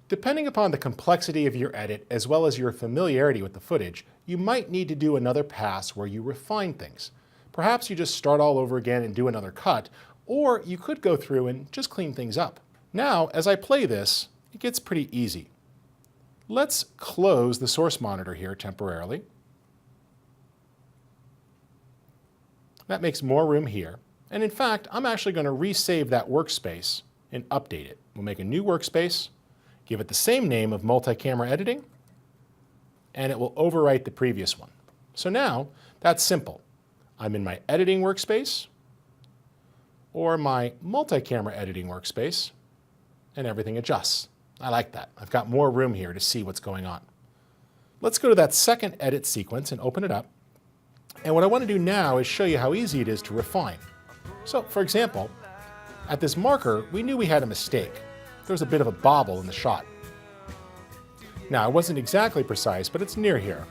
Depending upon the complexity of your edit as well as your familiarity with the footage, you might need to do another pass where you refine things. Perhaps you just start all over again and do another cut, or you could go through and just clean things up. Now, as I play this, it gets pretty easy. Let's close the source monitor here temporarily. That makes more room here. And in fact, I'm actually going to resave that workspace and update it. We'll make a new workspace, give it the same name of multi-camera editing, and it will overwrite the previous one. So now, that's simple. I'm in my editing workspace, or my multi-camera editing workspace, and everything adjusts. I like that. I've got more room here to see what's going on. Let's go to that second edit sequence and open it up. And what I want to do now is show you how easy it is to refine. So, for example, at this marker, we knew we had a mistake. There was a bit of a bobble in the shot. Now, it wasn't exactly precise, but it's near here.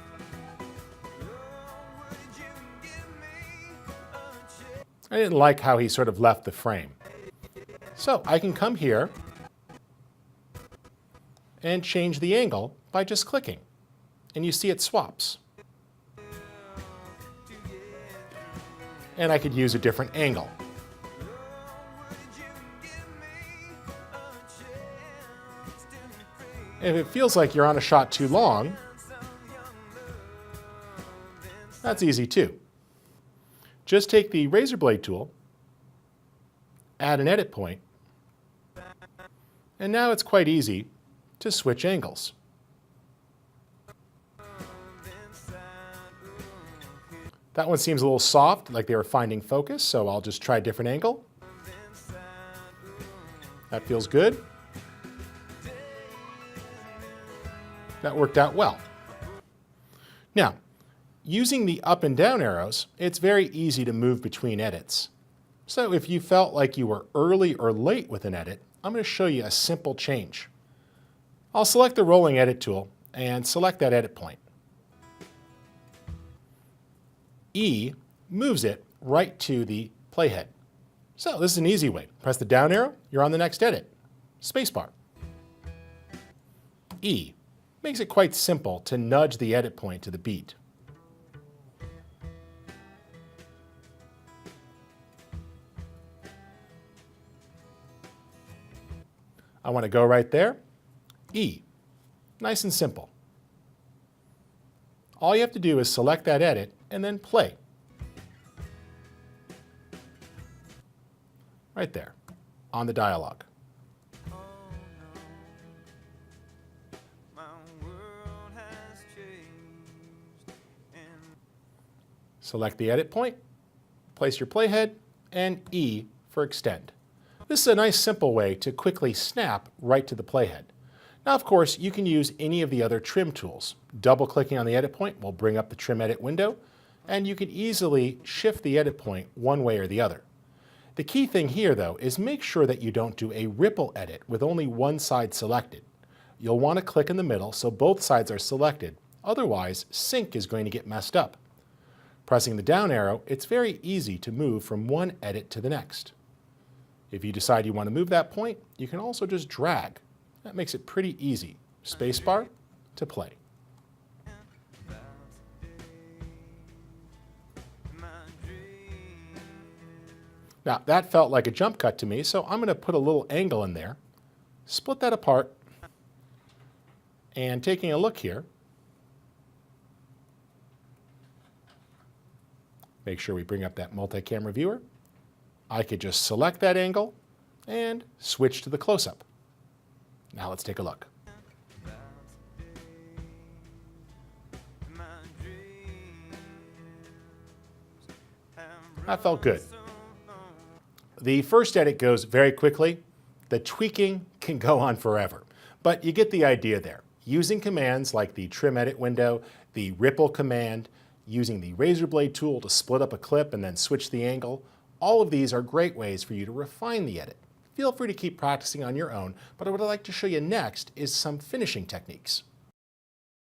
I didn't like how he sort of left the frame. So I can come here and change the angle by just clicking. And you see it swaps. And I could use a different angle. If it feels like you're on a shot too long, that's easy too. Just take the razor blade tool, add an edit point, and now it's quite easy to switch angles. That one seems a little soft, like they were finding focus, so I'll just try a different angle. That feels good. That worked out well. Now, using the up and down arrows, it's very easy to move between edits. So if you felt like you were early or late with an edit, I'm going to show you a simple change. I'll select the rolling edit tool and select that edit point. E moves it right to the playhead. So this is an easy way. Press the down arrow, you're on the next edit. Spacebar. E makes it quite simple to nudge the edit point to the beat. I want to go right there. E. Nice and simple. All you have to do is select that edit and then play. Right there, on the dialogue. Select the edit point, place your playhead, and E for extend. This is a nice simple way to quickly snap right to the playhead. Now, of course, you can use any of the other trim tools. Double-clicking on the edit point will bring up the trim edit window, and you can easily shift the edit point one way or the other. The key thing here, though, is make sure that you don't do a ripple edit with only one side selected. You'll want to click in the middle so both sides are selected. Otherwise, sync is going to get messed up. Pressing the down arrow, it's very easy to move from one edit to the next. If you decide you want to move that point, you can also just drag. That makes it pretty easy. Spacebar to play. Now, that felt like a jump cut to me, so I'm going to put a little angle in there, split that apart, and taking a look here, make sure we bring up that multi-camera viewer. I could just select that angle and switch to the close-up. Now let's take a look. That felt good. The first edit goes very quickly. The tweaking can go on forever, but you get the idea there. Using commands like the trim edit window, the ripple command, using the razor blade tool to split up a clip and then switch the angle, all of these are great ways for you to refine the edit. Feel free to keep practicing on your own, but what I'd like to show you next is some finishing techniques.